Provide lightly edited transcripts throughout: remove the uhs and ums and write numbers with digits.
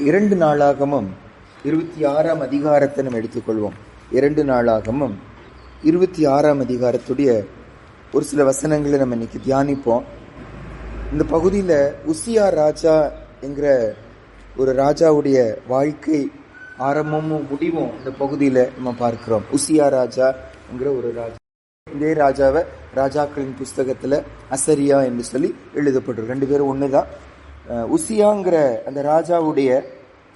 2 நாளாகமம் 26ஆம் அதிகாரத்தை நம்ம எடுத்துக்கொள்வோம். 2 நாளாகமம் 26ஆம் அதிகாரத்துடைய ஒரு சில வசனங்களை நம்ம இன்னைக்கு தியானிப்போம். இந்த பகுதியில் உசியா ராஜா என்கிற ஒரு ராஜாவுடைய வாழ்க்கை ஆரம்பமும் முடிவும் இந்த பகுதியில் நம்ம பார்க்கிறோம். உசியா ராஜா என்கிற ஒரு ராஜா, இதே ராஜாவை ராஜாக்களின் புஸ்தகத்தில் அசரியா என்று சொல்லி எழுதப்பட்டிருக்கு. 2 பேரும் ஒண்ணுதான். உசியாங்கிற அந்த ராஜாவுடைய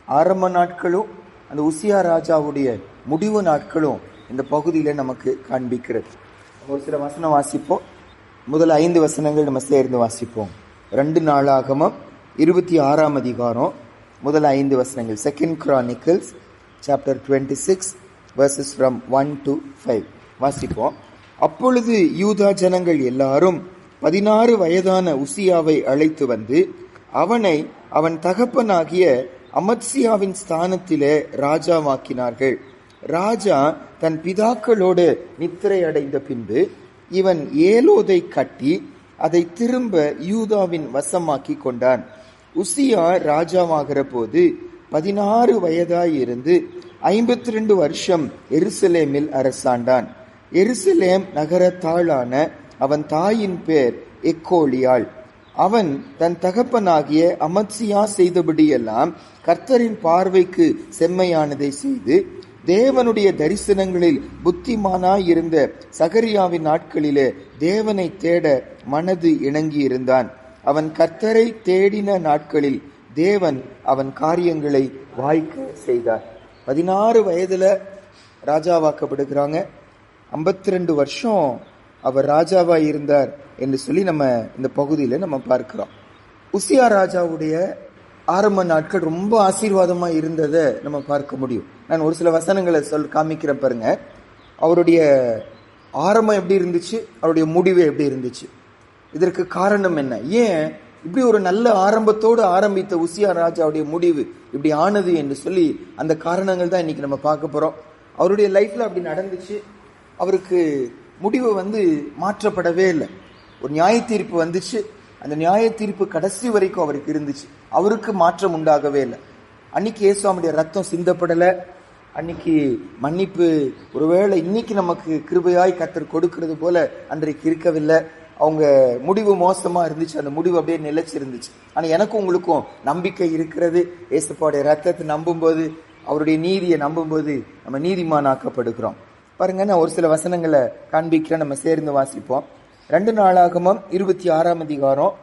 ஆரம்ப நாட்களும் அந்த உசியா ராஜாவுடைய முடிவு நாட்களும் இந்த பகுதியில நமக்கு காண்பிக்கிறது. ஒரு சில வசனம் வாசிப்போம். முதல் 5 வசனங்கள் நம்ம சேர்ந்து வாசிப்போம். 2 நாளாகமம் 26ஆம் அதிகாரம் முதல் 5 வசனங்கள். 2 Chronicles chapter 26 verses from 1 to 5 வாசிப்போம். அப்பொழுது யூதா ஜனங்கள் எல்லாரும் 16 வயதான உசியாவை அழைத்து வந்து அவனை அவன் தகப்பனாகிய அமத்சியாவின் ஸ்தானத்திலே ராஜாவாக்கினார்கள். ராஜா தன் பிதாக்களோடு நித்திரை அடைந்த பின்பு இவன் ஏலோதை கட்டி அதை திரும்ப யூதாவின் வசமாக்கி கொண்டான். உசியா ராஜாவாகிற போது 16 வயதாயிருந்து 52 வருஷம் எருசலேமில் அரசாண்டான். எருசலேம் நகரத்தாளான அவன் தாயின் பேர் எக்கோலியாள். அவன் தன் தகப்பனாகிய அமத்சியா செய்தபடியெல்லாம் கர்த்தரின் பார்வைக்கு செம்மையானதை செய்து தேவனுடைய தரிசனங்களில் புத்திமானாயிருந்த சகரியாவின் நாட்களிலே தேவனை தேட மனது இணங்கியிருந்தான். அவன் கர்த்தரை தேடின நாட்களில் தேவன் அவன் காரியங்களை வாய்க்க செய்தார். 16 வயதுல ராஜாவாக்கப்படுகிறாங்க. 52 வருஷம் அவர் ராஜாவா இருந்தார் என்று சொல்லி நம்ம இந்த பகுதியில நம்ம பார்க்கிறோம். உசியா ராஜாவுடைய ஆரம்ப நாட்கள் ரொம்ப ஆசீர்வாதமா இருந்ததை நம்ம பார்க்க முடியும். நான் ஒரு சில வசனங்களை காமிக்கிறேன் பாருங்க. அவருடைய ஆரம்பம் எப்படி இருந்துச்சு, அவருடைய முடிவு எப்படி இருந்துச்சு, இதற்கு காரணம் என்ன, ஏன் இப்படி ஒரு நல்ல ஆரம்பத்தோடு ஆரம்பித்த உசியா ராஜாவுடைய முடிவு இப்படி ஆனது என்று சொல்லி அந்த காரணங்கள் தான் இன்னைக்கு நம்ம பார்க்க போறோம். அவருடைய லைஃப்ல அப்படி நடந்துச்சு. அவருக்கு முடிவு மாற்றப்படவே இல்லை. ஒரு நியாய தீர்ப்பு வந்துச்சு. அந்த நியாய தீர்ப்பு கடைசி வரைக்கும் அவருக்கு இருந்துச்சு. அவருக்கு மாற்றம் உண்டாகவே இல்லை. அன்னைக்கு இயேசுவுடைய ரத்தம் சிந்தப்படலை. அன்னைக்கு மன்னிப்பு ஒருவேளை இன்னைக்கு நமக்கு கிருபையாய் கர்த்தர் கொடுக்கிறது போல அன்றைக்கு இருக்கவில்லை. அவங்க முடிவு மோசமா இருந்துச்சு. அந்த முடிவு அப்படியே நிலைச்சிருந்துச்சு. ஆனா எனக்கும் உங்களுக்கும் நம்பிக்கை இருக்கிறது. இயேசுவோடைய ரத்தத்தை நம்பும் போது, அவருடைய நீதியை நம்பும் போது நம்ம நீதிமானாக்கப்படுகிறோம். பாருங்க, நான் ஒரு சில வசனங்களை காண்பிக்கிறேன், நம்ம சேர்ந்து வாசிப்போம். 2 நாளாகமம் 26ஆம் அதிகாரம்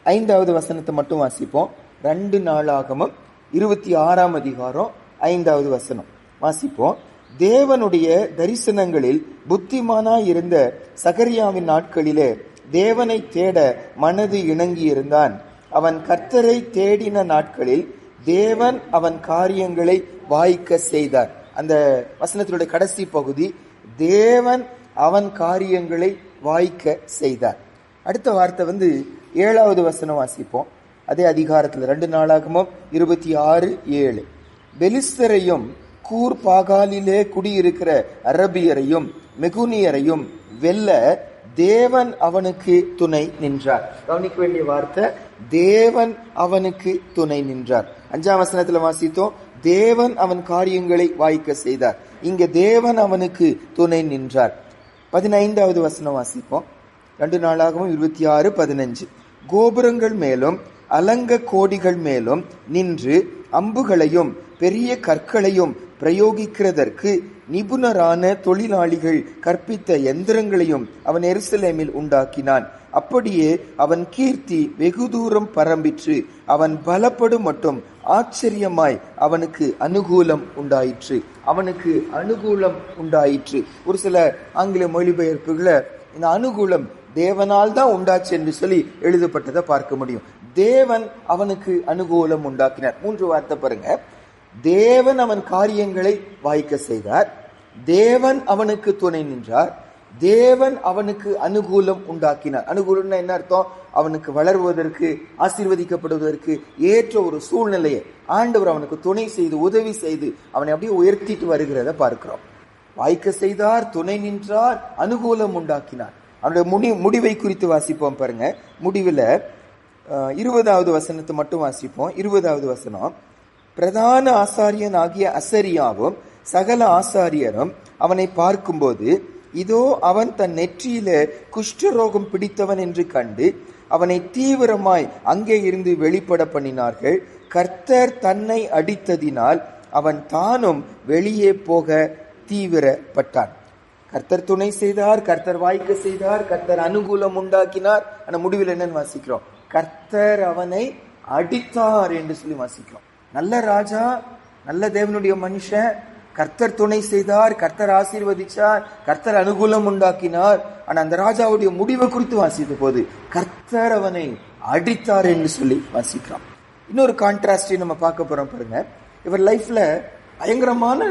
5வது வசனத்தை மட்டும் வாசிப்போம். 2 நாளாகமம் 26ஆம் அதிகாரம் 5வது வசனம் வாசிப்போம். தேவனுடைய தரிசனங்களில் புத்திமானாய் இருந்த சகரியாவின் நாட்களிலே தேவனை தேட மனது இணங்கி இருந்தான். அவன் கர்த்தரை தேடின நாட்களில் தேவன் அவன் காரியங்களை வாய்க்க செய்தார். அந்த வசனத்தினுடைய கடைசி பகுதி, தேவன் அவன் காரியங்களை வாய்க்க செய்தார். அடுத்த வார்த்தை 7வது வசனம் வாசிப்போம். அதே அதிகாரத்தில் 2 நாளாகமம் 26:7 பெலிஸ்தரையும் கூர் பாகாலிலே குடியிருக்கிற அரபியரையும் மெகுனியரையும் வெல்ல தேவன் அவனுக்கு துணை நின்றார். கவனிக்க வேண்டிய வார்த்தை, தேவன் அவனுக்கு துணை நின்றார். 5ஆம் வசனத்துல வாசித்தோம், தேவன் அவன் காரியங்களை வாய்க்க செய்தார். இங்க தேவன் அவனுக்கு துணை நின்றார். 15வது வசனம் வாசிப்போம். 2 நாளாகவும் 26:15 கோபுரங்கள் மேலும் அலங்க கோடிகள் மேலும் நின்று அம்புகளையும் பெரிய கற்களையும் பிரயோகிக்கிறதற்கு நிபுணரான தொழிலாளிகள் கற்பித்த எந்திரங்களையும் அவன் எருசலேமில் உண்டாக்கினான். அப்படியே அவன் கீர்த்தி வெகு தூரம் பரம்பிற்று. அவன் பலப்படும் மட்டும் ஆச்சரியமாய் அவனுக்கு அனுகூலம் உண்டாயிற்று. அவனுக்கு அனுகூலம் உண்டாயிற்று. ஒரு சில ஆங்கில மொழிபெயர்ப்புகளை இந்த அனுகூலம் தேவனால் தான் உண்டாச்சு என்று சொல்லி எழுதப்பட்டதை பார்க்க முடியும். தேவன் அவனுக்கு அனுகூலம் உண்டாக்கினார். 3 வார்த்தை பாருங்க. தேவன் அவன் காரியங்களை வாய்க்க செய்தார், தேவன் அவனுக்கு துணை நின்றார், தேவன் அவனுக்கு அனுகூலம் உண்டாக்கினார். அனுகூலம்னா என்ன அர்த்தம்? அவனுக்கு வளர்வதற்கு, ஆசீர்வதிக்கப்படுவதற்கு ஏற்ற ஒரு சூழ்நிலையை ஆண்டவர் அவனுக்கு துணை செய்து உதவி செய்து அவனை அப்படியே உயர்த்திட்டு வருகிறத பார்க்கிறோம். வாய்க்க செய்தார், துணை நின்றார், அனுகூலம் உண்டாக்கினார். அவனுடைய முடிவை குறித்து வாசிப்போம் பாருங்க. முடிவில் 20வது வசனத்தை மட்டும் வாசிப்போம். 20வது வசனம், பிரதான ஆசாரியன் ஆகிய அசரியாவும் சகல ஆசாரியரும் அவனை பார்க்கும்போது, இதோ அவன் தன் நெற்றியில குஷ்டரோகம் பிடித்தவன் என்று கண்டு அவனை தீவிரமாய் அங்கே இருந்து வெளிப்பட பண்ணினார்கள். கர்த்தர் தன்னை அடித்ததினால் அவன் தானும் வெளியே போக தீவிரப்பட்டான். கர்த்தர் துணை செய்தார், கர்த்தர் வாய்க்க செய்தார், கர்த்தர் அனுகூலம் உண்டாக்கினார். ஆனா முடிவில் என்னன்னு வாசிக்கிறோம்? கர்த்தர் அவனை அடித்தார் என்று சொல்லி வாசிக்கிறோம். நல்ல ராஜா, நல்ல தேவனுடைய மனுஷன், கர்த்தர் துணை செய்தார், கர்த்தர் ஆசீர்வதிச்சார், கர்த்தர் அனுகூலம் உண்டாக்கினார். ஆனா அந்த ராஜாவுடைய முடிவை குறித்து வாசித்த போது கர்த்தர் அவனை அடித்தார் என்று சொல்லி வாசிக்கிறோம். இன்னொரு கான்ட்ராஸ்டை நம்ம பார்க்க போறோம் பாருங்க. இவர் லைஃப்ல பயங்கரமான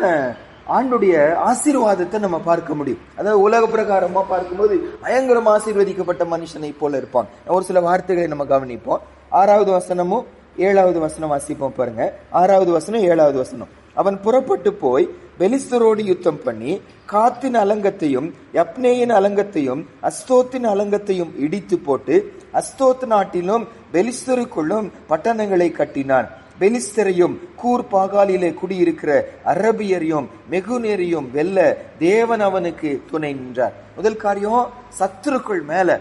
ஆண்டுடைய ஆசீர்வாதத்தை நம்ம பார்க்க முடியும். அதாவது உலக பிரகாரமா பார்க்கும்போது பயங்கரமா ஆசீர்வதிக்கப்பட்ட மனுஷனை போல இருப்பாங்க. ஒரு சில வார்த்தைகளை நம்ம கவனிப்போம். 6வது வசனமும் 7வது வசனம் வாசிப்போம் பாருங்க. 6வது வசனம் 7வது வசனம். அவன் புறப்பட்டு போய் பெலிஸ்தரோடு யுத்தம் பண்ணி காத்தின் அலங்கத்தையும் யப்னேயின் அலங்கத்தையும் அஸ்தோத்தின் அலங்கத்தையும் இடித்து போட்டு அஸ்தோத் நாட்டிலும் பெலிஸ்தருக்குள்ளும் பட்டணங்களை கட்டினான். பெலிஸ்தரையும் கூர் பாகாலிலே குடியிருக்கிற அரபியரையும் மெகுனேரையும் வெல்ல தேவன் அவனுக்கு துணை நின்றார். முதல் காரியம், சத்துருக்கள் மேல,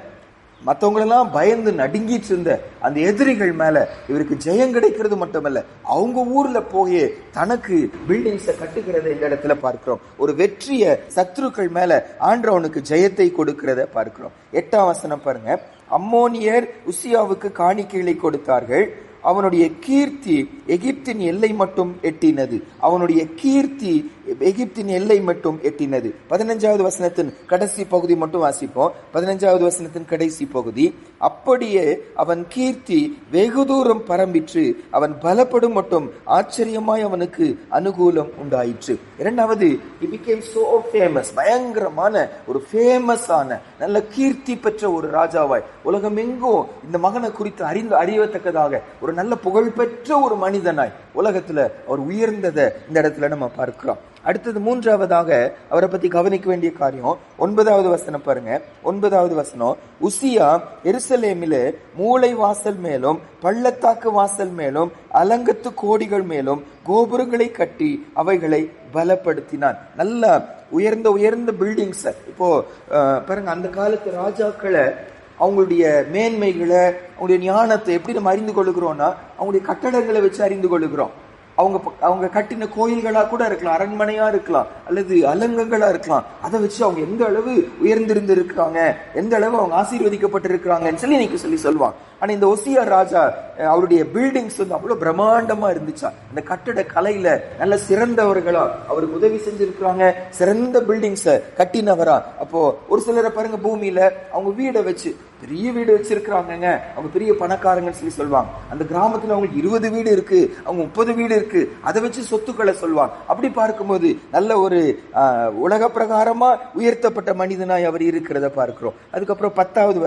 மற்றவங்களெல்லாம் பயந்து நடுங்கிட்டு இருந்த அந்த எதிரிகள் மேல இவருக்கு ஜெயம் கிடைக்கிறது மட்டுமல்ல, அவங்க ஊர்ல போய் தனக்கு பில்டிங்ஸை கட்டுகிறத இந்த இடத்துல பார்க்கிறோம். ஒரு வெற்றிய சத்துருக்கள் மேல ஆண்டவனுக்கு ஜெயத்தை கொடுக்கிறத பார்க்கிறோம். 8ஆம் வசனம் பாருங்க. அம்மோனியர் உசியாவுக்கு காணிக்கைகளை கொடுத்தார்கள். அவனுடைய கீர்த்தி எகிப்தின் எல்லை மட்டும் எட்டினது. அவனுடைய கீர்த்தி எகிப்தின் எல்லை மட்டும் எட்டினது. 15வது வசனத்தின் கடைசி பகுதி மட்டும் வாசிப்போம். 15வது வசனத்தின் கடைசி பகுதி. அப்படியே அவன் கீர்த்தி வெகு தூரம் பரம்பிற்று, அவன் பலப்படும் மட்டும் ஆச்சரியமாய் அவனுக்கு அனுகூலம் உண்டாயிற்று. இரண்டாவது, he became so famous, பயங்கரமான ஒரு ஃபேமஸான நல்ல கீர்த்தி பெற்ற ஒரு ராஜாவாய் உலகம் எங்கும் இந்த மகனை குறித்து அறியத்தக்கதாக ஒரு நல்ல புகழ்பெற்ற ஒரு மனிதனாய் உலகத்துல அவர் உயர்ந்ததை இந்த இடத்துல நம்ம பார்க்கிறோம். அடுத்தது 3ஆவதாக அவரை பத்தி கவனிக்க வேண்டிய காரியம் 9வது வசனம் பாருங்க. 9வது வசனம். உசியா எருசலேமிலே மூளை வாசல் மேலும் பள்ளத்தாக்கு வாசல் மேலும் அலங்கத்து கோடிகள் மேலும் கோபுரங்களை கட்டி அவைகளை பலப்படுத்தினான். நல்ல உயர்ந்த உயர்ந்த பில்டிங்ஸ். இப்போ பாருங்க, அந்த காலத்து ராஜாக்களை அவங்களுடைய மேன்மைகளை, அவங்களுடைய ஞானத்தை எப்படி நம்ம அறிந்து கொள்ளுகிறோம்னா அவங்களுடைய கட்டடங்களை வச்சு அறிந்து கொள்ளுகிறோம். அவங்க கட்டின கோயில்களா கூட இருக்கலாம், அரண்மனையா இருக்கலாம், அல்லது அலங்கங்களா இருக்கலாம். அதை வச்சு அவங்க எந்த அளவு உயர்ந்திருந்து இருக்கிறாங்க, எந்த அளவு அவங்க ஆசீர்வதிக்கப்பட்டிருக்கிறாங்கன்னு சொல்லி இன்னைக்கு சொல்லுவாங்க. ஆனா இந்த ஒசியா ராஜா அவருடைய பில்டிங்ஸ் வந்து அவ்வளவு பிரம்மாண்டமா இருந்துச்சா. அந்த கட்டட கலையில நல்ல சிறந்தவர்களா அவருக்கு உதவி செஞ்சிருக்கிறாங்க, சிறந்த பில்டிங்ஸ கட்டினவரா. அப்போ ஒரு சிலரை பாருங்க, பூமியில அவங்க வீடை வச்சு பெரிய வீடு வச்சிருக்கிறாங்க, அவங்க பெரிய பணக்காரங்கன்னு சொல்லி சொல்லுவாங்க. அந்த கிராமத்துல அவங்களுக்கு 20 வீடு இருக்கு, அவங்க 30 வீடு இருக்கு, அதை வச்சு சொத்துக்களை சொல்லுவாங்க. அப்படி பார்க்கும்போது நல்ல ஒரு உலக பிரகாரமா உயர்த்தப்பட்ட மனிதனாய் அவர் இருக்கிறத பார்க்கிறோம். அதுக்கப்புறம் 10வது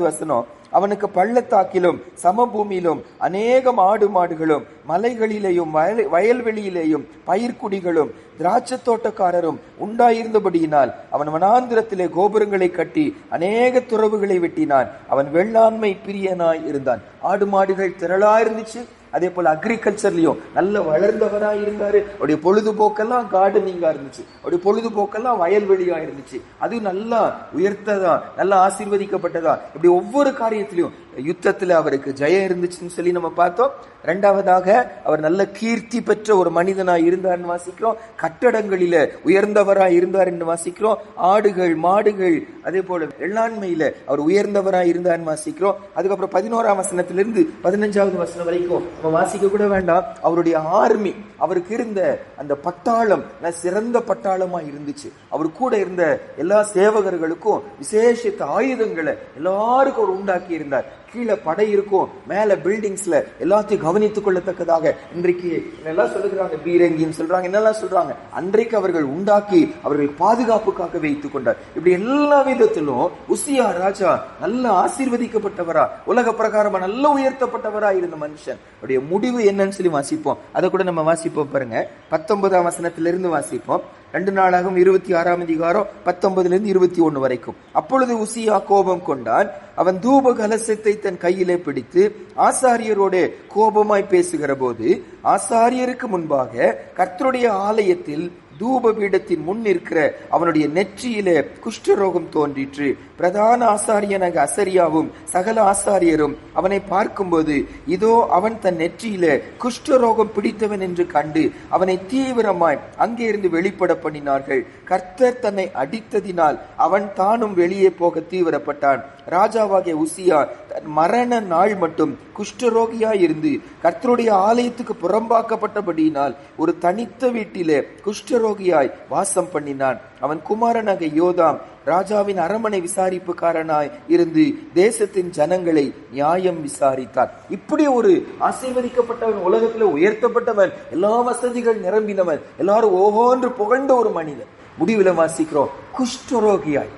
வசனம். அவனுக்கு பள்ளத்தாக்கிலும் சமபூமியிலும் அநேகம் ஆடு மாடுகளும் மலைகளிலேயும் வயல்வெளியிலேயும் பயிர்க்குடிகளும் திராட்சை தோட்டக்காரரும் உண்டாயிருந்தபடியினால் அவன் வனாந்திரத்திலே கோபுரங்களை கட்டி அநேக துறவுகளை வெட்டினான். அவன் வெள்ளாண்மை பிரியனாய் இருந்தான். ஆடு மாடுகள் திரளா இருந்துச்சு. அதே போல அக்ரிகல்ச்சர்லயும் நல்ல வளர்ந்தவரா இருந்தாரு. அவருடைய பொழுதுபோக்கெல்லாம் கார்டனிங்கா இருந்துச்சு, அவருடைய பொழுதுபோக்கெல்லாம் வயல்வெளியா இருந்துச்சு. அது நல்லா உயர்த்ததா, நல்லா ஆசீர்வதிக்கப்பட்டதா. இப்படி ஒவ்வொரு காரியத்திலையும் யுத்தத்துல அவருக்கு ஜெயம் இருந்துச்சுன்னு சொல்லி நம்ம பார்த்தோம். இரண்டாவதாக அவர் நல்ல கீர்த்தி பெற்ற ஒரு மனிதனா இருந்தார்னு வாசிக்கிறோம். கட்டடங்களில உயர்ந்தவரா இருந்தார் என்று வாசிக்கிறோம். ஆடுகள் மாடுகள் அதே போல வெள்ளாண்மையில அவர் உயர்ந்தவரா இருந்தார்னு வாசிக்கிறோம். அதுக்கப்புறம் 11ஆம் வசனத்திலிருந்து 15வது வசனம் வரைக்கும் நம்ம வாசிக்க கூட வேண்டாம். அவருடைய ஆர்மி, அவருக்கு இருந்த அந்த பட்டாளம் சிறந்த பட்டாளமா இருந்துச்சு. அவர் கூட இருந்த எல்லா சேவகர்களுக்கும் விசேஷித்த ஆயுதங்களை எல்லாருக்கும் அவர் உண்டாக்கி இருந்தார். கீழே படை இருக்கும், மேல பில்டிங்ஸ்ல எல்லாத்தையும் கவனித்துக் கொள்ளத்தக்கதாக இன்றைக்கு என்னெல்லாம் சொல்லுகிறாங்க, பீரங்கின்னு சொல்றாங்க, என்னெல்லாம் சொல்றாங்க, அன்றைக்கு அவர்கள் உண்டாக்கி அவர்கள் பாதுகாப்புக்காக வைத்துக் கொண்டார். இப்படி எல்லா விதத்திலும் உசியா ராஜா நல்ல ஆசீர்வதிக்கப்பட்டவரா, உலக பிரகாரமா நல்ல உயர்த்தப்பட்டவரா இருந்த மனுஷன். அவருடைய முடிவு என்னன்னு சொல்லி வாசிப்போம். அதை கூட நம்ம வாசிப்போம் பாருங்க. 19ஆம் வசனத்திலிருந்து வாசிப்போம். 2 நாளாகும் 26ஆம் அதிகாரம் 19 21 வரைக்கும். அப்பொழுது உசியா கோபம் கொண்டான். அவன் தூப கலசத்தை தன் கையிலே பிடித்து ஆசாரியரோட கோபமாய் பேசுகிற போது ஆசாரியருக்கு முன்பாக கர்த்தருடைய ஆலயத்தில் தூப பீடத்தின் முன் இருக்கிற அவனுடைய நெற்றியிலே குஷ்டரோகம் தோன்றிற்று. பிரதான ஆசாரியனாக அசரியாவும் சகல ஆசாரியரும் அவனை பார்க்கும்போது இதோ அவன் தன் நெற்றியிலே குஷ்டரோகம் பிடித்தவன் என்று கண்டு அவனை தீவிரமாய் அங்கே இருந்து வெளிப்பட பண்ணினார்கள். கர்த்தர் தன்னை அடித்ததினால் அவன் தானும் வெளியே போக தீவிரப்பட்டான். ராஜாவாகிய உசியா தன் மரண நாள் மட்டும் குஷ்டரோகியாய் இருந்து கர்த்தருடைய ஆலயத்துக்கு புறம்பாக்கப்பட்டபடியினால் ஒரு தனித்த வீட்டிலே குஷ்டரோகியாய் வாசம் பண்ணினான். அவன் குமாரனாக யோதாம் ராஜாவின் அரமனை விசாரிப்புக்காரனாய் இருந்து தேசத்தின் ஜனங்களை நியாயம் விசாரித்தார். இப்படி ஒரு ஆசீர்வதிக்கப்பட்டவன், உலகத்துல உயர்த்தப்பட்டவன், எல்லா வசதிகள் நிரம்பினவன், எல்லாரும் ஓஹோன்று புகழ்ந்த ஒரு மனிதன். முடிவில் வாசிக்கிறோம், குஷ்டரோகியாய்,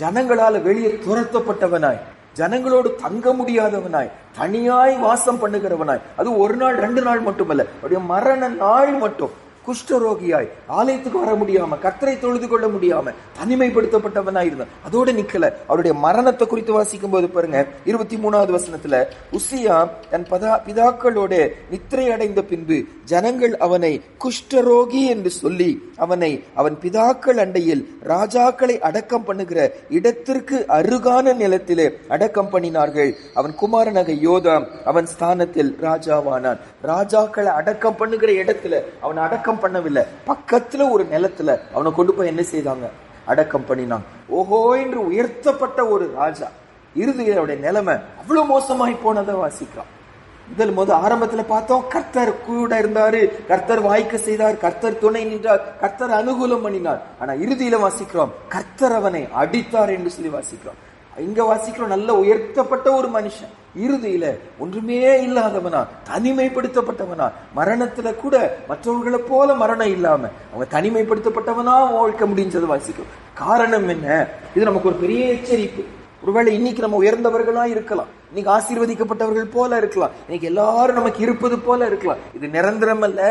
ஜனங்களால வெளியே துரத்தப்பட்டவனாய், ஜனங்களோடு தங்க முடியாதவனாய், தனியாய் வாசம் பண்ணுகிறவனாய், அது 1 நாள் 2 நாள் மட்டுமல்ல, அவருடைய மரண நாள் மட்டும் குஷ்டரோகியாய், ஆலயத்துக்கு வர முடியாம, கர்த்தரை தொழுது கொள்ள முடியாம தனிமைப்படுத்தப்பட்டவனாய் இருந்தான். அதோட நிக்கல, அவருடைய மரணத்தை குறித்து வாசிக்கும் போது பாருங்க, 23வது வசனத்துல உசியா தன் பிதாக்களோட நித்திரை அடைந்த பின்பு ஜனங்கள் அவனை குஷ்டரோகி என்று சொல்லி அவனை அவன் பிதாக்கள் அண்டையில் ராஜாக்களை அடக்கம் பண்ணுகிற இடத்திற்கு அருகான நிலத்திலே அடக்கம் பண்ணினார்கள். அவன் குமாரனாக யோதாம் அவன் ஸ்தானத்தில் ராஜாவானான். ராஜாக்களை அடக்கம் பண்ணுகிற இடத்துல அவன் அடக்கம் பண்ணவில்லை, பக்கத்துல ஒரு நிலத்துல அவனை கொண்டு போய் என்ன செய்தாங்க, அடக்கம் பண்ணினாங்க. ஓஹோ என்று உயர்த்தப்பட்ட ஒரு ராஜா இறுதியோட நிலைமை அவ்வளவு மோசமாய் போனதை வாசிக்கிறான். முதல் ஆரம்பத்துல பார்த்தோம், கர்த்தர் கூட இருந்தாரு, கர்த்தர் வாய்க்க செய்தார், கர்த்தர் துணை நின்றார், கர்த்தர் அனுகூலம் பண்ணினார். ஆனா இறுதியில வாசிக்கிறோம், கர்த்தர் அவனை அடித்தார் என்று சொல்லி வாசிக்கிறோம். இங்க வாசிக்கிறோம், நல்ல உயர்த்தப்பட்ட ஒரு மனுஷன் இறுதியில ஒன்றுமே இல்லாதவனா, தனிமைப்படுத்தப்பட்டவனா, மரணத்துல கூட மற்றவர்களை போல மரணம் இல்லாம அவங்க தனிமைப்படுத்தப்பட்டவனா வாழ்க்க முடிஞ்சது வாசிக்கிறோம். காரணம் என்ன? இது நமக்கு ஒரு பெரிய எச்சரிப்பு. ஒருவேளை இன்னைக்கு நம்ம உயர்ந்தவர்களா இருக்கலாம், இன்னைக்கு ஆசீர்வதிக்கப்பட்டவர்கள் போல இருக்கலாம், இன்னைக்கு எல்லாரும் நமக்கு இருப்பது போல இருக்கலாம். இது நிரந்தரம் அல்ல.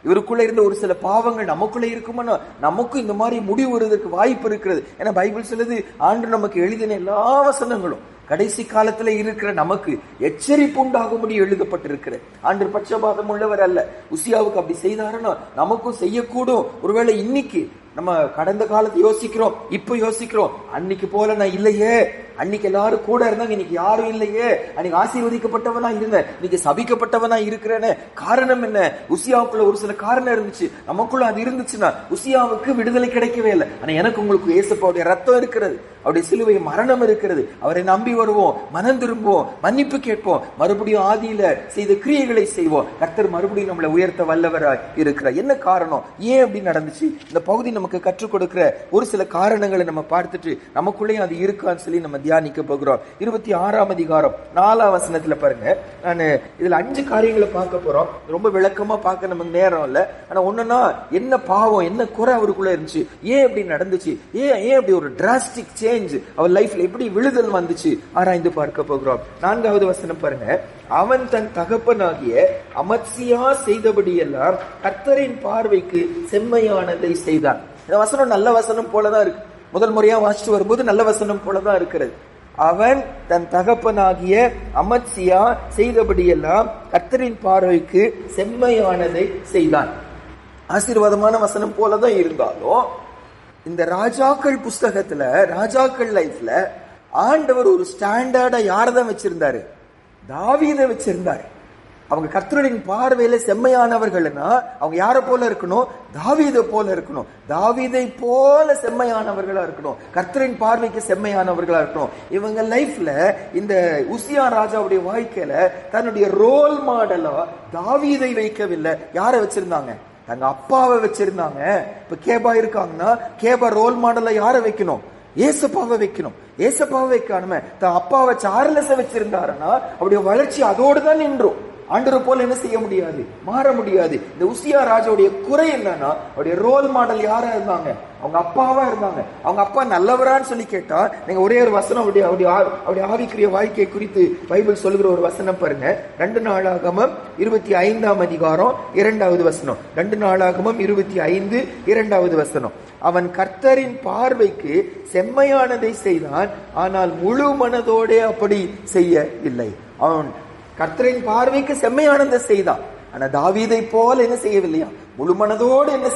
இவருக்குள்ள இருந்த ஒரு சில பாவங்கள் நமக்குள்ள இருக்குமானா நமக்கும் இந்த மாதிரி முடிவு வருவதற்கு வாய்ப்பு இருக்கிறது. ஏன்னா பைபிள் சொல்லுது, ஆண்டு நமக்கு எழுதின எல்லா வசனங்களும் கடைசி காலத்துல இருக்கிற நமக்கு எச்சரிப்பு உண்டாகும்படி எழுதப்பட்டிருக்கிற. ஆண்டு பட்சபாதம் உள்ளவர் அல்ல. உசியாவுக்கு அப்படி செய்தாருன்னா நமக்கும் செய்யக்கூடும். ஒருவேளை இன்னைக்கு நம்ம கடந்த காலத்தை யோசிக்கிறோம், இப்ப யோசிக்கிறோம், அன்னைக்கு போல நான் இல்லையே, அன்னைக்கு எல்லாரும் கூட இருந்தாங்க, இன்னைக்கு யாரும் இல்லையே, அன்னைக்கு ஆசீர்வதிக்கப்பட்டவனா இருந்தேன், இன்னைக்கு சபிக்கப்பட்டவனா இருக்கிறேன்னு. காரணம் என்ன? உசியாவுக்குள்ள ஒரு சில காரணம் இருந்துச்சு. நமக்குள்ள அது இருந்துச்சுன்னா உசியாவுக்கு விடுதலை கிடைக்கவே இல்லை. ஆனா எனக்கு உங்களுக்கு இயேசுவுடைய ரத்தம் இருக்கிறது, அவருடைய சிலுவை மரணம் இருக்கிறது. அவரை நம்பி வருவோம், மனம் திரும்புவோம், மன்னிப்பு கேட்போம், மறுபடியும் ஆதியில செய்த கிரியைகளை செய்வோம். கர்த்தர் மறுபடியும் நம்மளை உயர்த்த வல்லவராய் இருக்கிறார். என்ன காரணம்? ஏன் அப்படி நடந்துச்சு? இந்த பகுதி நமக்கு கற்றுக் கொடுக்கிற ஒரு சில காரணங்களை நம்ம பார்த்துட்டு நமக்குள்ளேயும் அது இருக்கான்னு சொல்லி நம்ம தியானிக்க போகிறோம். 26ஆம் அதிகாரம் 4ஆம் வசனத்துல பாருங்க, நான் இதுல 5 காரியங்களை பார்க்க போறோம். ரொம்ப விளக்கமா பார்க்க நமக்கு நேரம் இல்ல. ஆனா ஒண்ணுன்னா, என்ன பாவம், என்ன குறை அவருக்குள்ள இருந்துச்சு, ஏன் அப்படி நடந்துச்சு, ஏன் அப்படி ஒரு டிராஸ்டிக் சேஞ்ச் அவர் லைஃப்ல எப்படி விழுதல் வந்துச்சு ஆராய்ந்து பார்க்க போகிறோம். 4வது வசனம் பாருங்க, அவன் தன் தகப்பனாகிய அமத்சியா செய்தபடியெல்லாம் கர்த்தரின் பார்வைக்கு செம்மையானதை செய்தான். இந்த வசனம் நல்ல வசனம் போலதான் இருக்கு. முதல் முறையா வாசிச்சு வரும்போது நல்ல வசனம் போலதான் இருக்கிறது. அவன் தன் தகப்பனாகிய அமத்சியா செய்தபடியெல்லாம் கர்த்தரின் பார்வைக்கு செம்மையானதை செய்தான். ஆசீர்வாதமான வசனம் போலதான் இருந்தாலும் இந்த ராஜாக்கள் புஸ்தகத்துல, ராஜாக்கள் லைஃப்ல ஆண்டவர் ஒரு ஸ்டாண்டர்டா யாரதான் வச்சிருந்தாரு? தாவீதை வச்சிருந்தாரு. அவங்க கர்த்தரின் பார்வையில செம்மையானவர்கள்னா அவங்க யார போல இருக்கணும்? தாவீதை போல இருக்கணும். தாவீதை போல செம்மையானவர்களா இருக்கணும், கர்த்தரின் பார்வைக்கு செம்மையானவர்களா இருக்கணும். இவங்க லைஃப்ல இந்த உசியா ராஜாவுடைய வாழ்க்கையில தன்னுடைய ரோல் மாடலா தாவீதை வைக்கவில்லை. யார வச்சிருந்தாங்க? தங்க அப்பாவை வச்சிருந்தாங்க. இப்ப கேபா இருக்காங்கன்னா கேபா ரோல் மாடலா யார வைக்கணும்? ஏசப்பாவை வைக்கணும். ஏசப்பாவை வைக்காம தன் அப்பாவை சார்லஸ வச்சிருந்தாருன்னா அவருடைய வளர்ச்சி அதோடு தான் நின்றும். ஆண்டவர் போல என்ன செய்ய முடியாது, மாற முடியாது. இந்த உசியா ராஜாவுடைய குறை என்னன்னா, அவருடைய ரோல் மாடல் யாரா இருந்தாங்க, அவங்க அப்பாவா இருந்தாங்க. அவங்க அப்பா நல்லவரான்னு சொல்லி கேட்டா, நீங்க ஒரே ஒரு வசனம் அவருடைய ஆவிக்குரிய வாழ்க்கை குறித்து பைபிள் சொல்லுகிற ஒரு வசனம் பாருங்க. 2 நாளாகமம் 25ஆம் அதிகாரம் 2வது வசனம். 2 நாளாகமம் 25 2வது வசனம். அவன் கர்த்தரின் பார்வைக்கு செம்மையானதை செய்தான், ஆனால் முழு மனதோட அப்படி செய்யவில்லை. அவன் கர்த்தரின் பார்வைக்கு செம்மையானதை செய்தான், ஆனா தாவீதை போல என்ன செய்யவில்லையா, முழு மனதோடு என்ன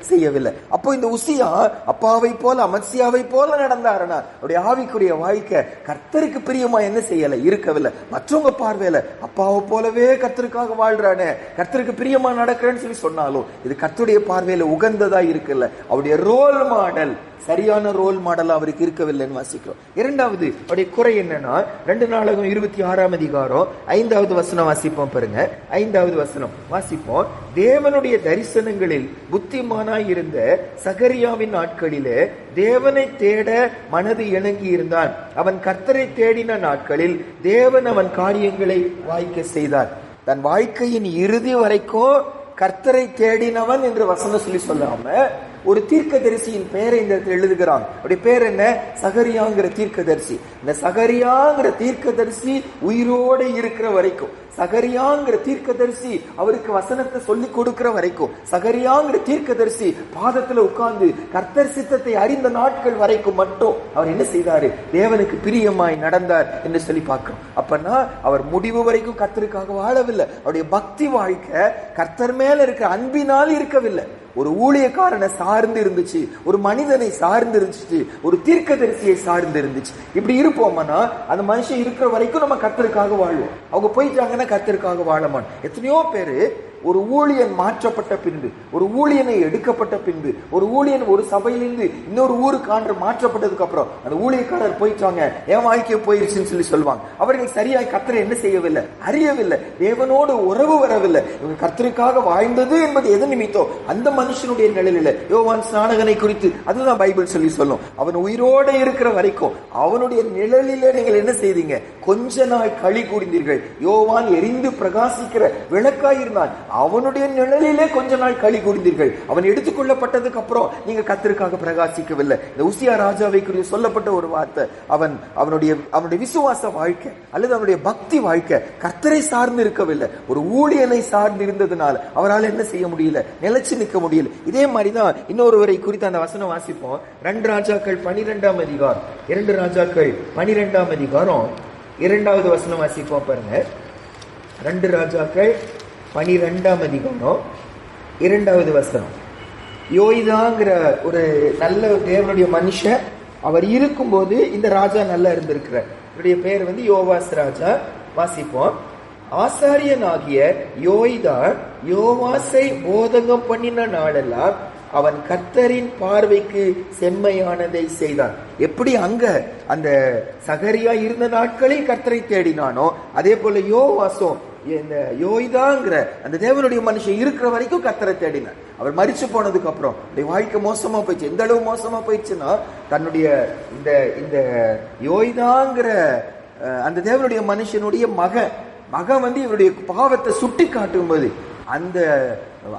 செய்யவில்லை. அப்போ இந்த உசியா அப்பாவை போல அமத்சியாவை போல நடந்தாருன்னா அவருடைய ஆவிக்குரிய வாழ்க்கை கர்த்தருக்கு பிரியமா என்ன செய்யல, இருக்கவில்லை. மற்றவங்க பார்வையில அப்பாவை போலவே கர்த்தருக்காக வாழ்றானே, கர்த்தருக்கு பிரியமா நடக்கிறேன்னு சொல்லி சொன்னாலும் இது கர்த்தருடைய பார்வையில உகந்ததா இருக்குல்ல. அவருடைய ரோல் மாடல் சரியான ரோல் மாடல் அவருக்கு இருக்கவில்லைன்னு வாசிக்கிறோம். இரண்டாவது அவருடைய குறை என்னன்னா, 2 நாளாகமம் 26ஆம் அதிகாரம் 5வது வசனம் வாசிப்போம் பாருங்க. 5வது வசனம் வாசிப்போம். தேவனுடைய தரிசனங்களில் புத்திமானாய் இருந்த சகரியாவின் நாட்களிலே தேவனை தேட மனது இணங்கி இருந்தான். அவன் கர்த்தரை தேடின நாட்களில் தேவன் அவன் காரியங்களை வாய்க்க செய்தார். தன் வாழ்க்கையின் இறுதி வரைக்கும் கர்த்தரை தேடினவன் என்று வசனம் சொல்லி சொல்லாம ஒரு தீர்க்கதரிசியின் பெயரை இந்த இடத்துல எழுதுகிறான். அவருடைய பேர் என்ன, சகரியாங்கிற தீர்க்கதரிசி. இந்த சகரியாங்கிற தீர்க்கதரிசி உயிரோடு இருக்கிற வரைக்கும், சகரியாங்கிற தீர்க்கதரிசி அவருக்கு வசனத்தை சொல்லி கொடுக்கிற வரைக்கும், சகரியாங்கிற தீர்க்கதரிசி பாதத்துல உட்கார்ந்து கர்த்தர் சித்தத்தை அறிந்த நாட்கள் வரைக்கும் மட்டும் அவர் என்ன செய்தாரு, தேவனுக்கு பிரியமாய் நடந்தார் என்று சொல்லி பார்க்கிறோம். அப்பனா அவர் முடிவு வரைக்கும் கர்த்தருக்காக வாழவில்லை. அவருடைய பக்தி வாழ்க்கை கர்த்தர் மேல இருக்கிற அன்பினால் இருக்கவில்லை. ஒரு ஊழியக்காரனை சார்ந்து இருந்துச்சு, ஒரு மனிதனை சார்ந்து இருந்துச்சு, ஒரு தீர்க்கதரிசியை சார்ந்து இருந்துச்சு. இப்படி இருப்போம்னா அந்த மனுஷன் இருக்கிற வரைக்கும் நம்ம கர்த்தருக்காக வாழ்வோம். அவங்க போயிட்டாங்கன்னா கர்த்தருக்காக வாழமான். எத்தனையோ பேரு ஒரு ஊழியன் மாற்றப்பட்ட பின்பு, ஒரு ஊழியனை எடுக்கப்பட்ட பின்பு, ஒரு ஊழியன் ஒரு சபையிலிருந்து இன்னொரு ஊருக்கு மாற்றப்பட்டதுக்கு அப்புறம் அந்த ஊழியக்காரர் போயிட்டாங்க, என் வாழ்க்கையை போயிருச்சுன்னு சொல்லி சொல்லுவாங்க. அவர்கள் சரியாய் கர்த்தரை என்ன செய்யவில்லை, அறியவில்லை, தேவனோடு உறவு வரவில்லை. இவங்க கர்த்தருக்காக வாழ்ந்தது என்பது எது நிமித்தம் அந்த மனுஷனுடைய நிலையில. யோவான் ஸ்நானகனை குறித்து அதுதான் பைபிள் சொல்லி சொல்லும். அவன் உயிரோட இருக்கிற வரைக்கும் அவனுடைய நிழலிலே நீங்கள் என்ன செய்தீங்க, கொஞ்ச நாள் களி கூர்ந்தீர்கள். யோவான் எரிந்து பிரகாசிக்கிற விளக்காய் இருந்தான், அவனுடைய நிழலிலே கொஞ்ச நாள் களி கூர்ந்தீர்கள். அவன் எடுத்துக்கொள்ளப்பட்டதுக்கு அப்புறம் நீங்க கர்த்தருக்காக பிரகாசிக்கவில்லை. இந்த உசியா ராஜாவை குறித்து சொல்லப்பட்ட ஒரு வார்த்தை, அவனுடைய விசுவாச வாழ்க்கை அல்லது அவனுடைய பக்தி வாழ்க்கை கர்த்தரை சார்ந்து இருக்கவில்லை, ஒரு ஊழியனை சார்ந்து இருந்ததுனால அவரால் என்ன செய்ய முடியல, நிலைச்சு நிற்க முடியல. இதே மாதிரிதான் இன்னொருவரை குறித்து அந்த வசனம் வாசிப்போம். 2 ராஜாக்கள் 12ஆம் அதிகாரம், 2 ராஜாக்கள் 12ஆம் அதிகாரம் 2வது வசனம் வாசிப்போம் பாருங்க. 2 ராஜாக்கள் 12ஆம் அதிகாரம் 2வது வசனம். யோய்தாங்கிற ஒரு நல்ல தேவனுடைய மனுஷன் அவர் இருக்கும்போது இந்த ராஜா நல்லா இருந்திருக்கிறார். இவருடைய பேர் யோவாஸ் ராஜா. வாசிப்போம். ஆசாரியனாகிய யோய்தா யோவாசை போதகம் பண்ணின நாளெல்லாம் அவன் கர்த்தரின் பார்வைக்கு செம்மையானதை செய்தான். எப்படி அங்க அந்த சகரியா இருந்த நாட்களில் கர்த்தரை தேடினானோ அதே போல யோவாசும் இந்த யோய்தாங்கிற அந்த தேவனுடைய மனுஷன் இருக்கிற வரைக்கும் கர்த்தரை தேடினார். அவர் மரிச்சு போனதுக்கு அப்புறம் வாழ்க்கை மோசமா போயிடுச்சு. எந்த அளவு மோசமா போயிடுச்சுன்னா, தன்னுடைய இந்த யோய்தாங்கிற அந்த தேவனுடைய மனுஷனுடைய மகன் இவருடைய பாவத்தை சுட்டி காட்டும் போது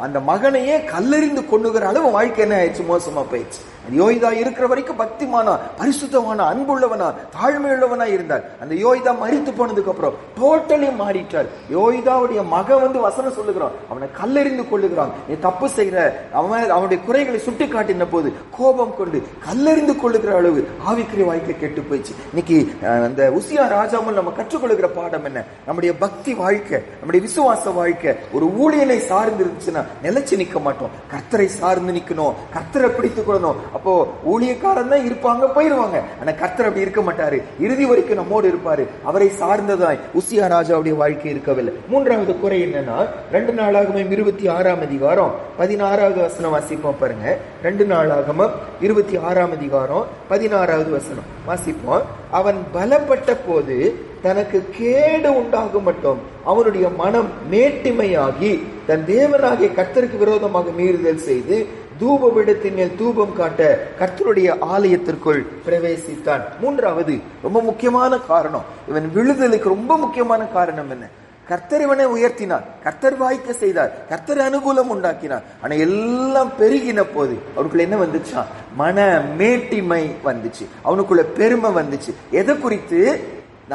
அந்த மகனையே கல்லெறிந்து கொண்டுகிற அளவு வாழ்க்கை என்ன ஆயிடுச்சு, மோசமா போயிடுச்சு. யோய்தா இருக்கிற வரைக்கும் பக்திமானா, பரிசுத்தமானா, அன்புள்ளவனா, தாழ்மையுள்ளவனா இருந்தார். அந்த யோய்தா மரித்து போனதுக்கு அப்புறம் டோட்டலி மாறிட்டார். யோய்தாவுடைய மகன் வசனம் சொல்லுகிறான், அவனை கல்லெறிந்து கொள்ளுகிறான். நீ தப்பு செய்யற, அவனுடைய குறைகளை சுட்டி காட்டின போது கோபம் கொண்டு கல்லெறிந்து கொள்ளுகிற அளவு ஆவிக்குரிய வாழ்க்கை கெட்டு போயிடுச்சு. இன்னைக்கு அந்த உசியா ராஜாமல் நம்ம கற்றுக்கொள்ளுகிற பாடம் என்ன, நம்முடைய பக்தி வாழ்க்கை, நம்முடைய விசுவாச வாழ்க்கை ஒரு ஊழியனை சார்ந்து இருந்துச்சுன்னா நிலைச்சு நிக்க மாட்டோம். கர்த்தரை சார்ந்து நிக்கணும், கர்த்தரை பிடித்துக் கொள்ளணும். அப்போ ஊழியக்காரன் தான் இருப்பாங்க, போயிருவாங்க. ஆனா கர்த்தர் அப்படி இருக்க மாட்டாரு, இறுதி வரைக்கும் நம்மோடு இருப்பாரு. அவரை சார்ந்ததாய் உசியா ராஜாவுடைய வாழ்க்கை இருக்கவில்லை. மூன்றாவது குறை என்னன்னா, 2 நாளாகமம் 26ஆம் அதிகாரம் 16வது வசனம் வாசிப்போம் பாருங்க. 2 நாளாகமம் 26ஆம் அதிகாரம் 16வது வசனம் வாசிப்போம். அவன் பலப்பட்ட போது தனக்கு கேடு உண்டாகும் மட்டும் அவனுடைய மனம் மேட்டிமையாகி தன் தேவனாகிய கர்த்தருக்கு விரோதமாக மீறுதல் செய்து தூபபீடத்தின் மேல் தூபம் காட்ட கர்த்தருடைய ஆலயத்திற்குள் பிரவேசித்தான். மூன்றாவது ரொம்ப முக்கியமான காரணம், இவன் விழுதலுக்கு ரொம்ப முக்கியமான காரணம் என்ன, கர்த்தர் இவனை உயர்த்தினார், கர்த்தர் வாய்க்க செய்தார், கர்த்தர் அனுகூலம் உண்டாக்கினார். ஆனா எல்லாம் பெருகின போது அவனுக்குள்ள என்ன வந்துச்சா? மன மேட்டிமை வந்துச்சு, அவனுக்குள்ள பெருமை வந்துச்சு. எதை குறித்து?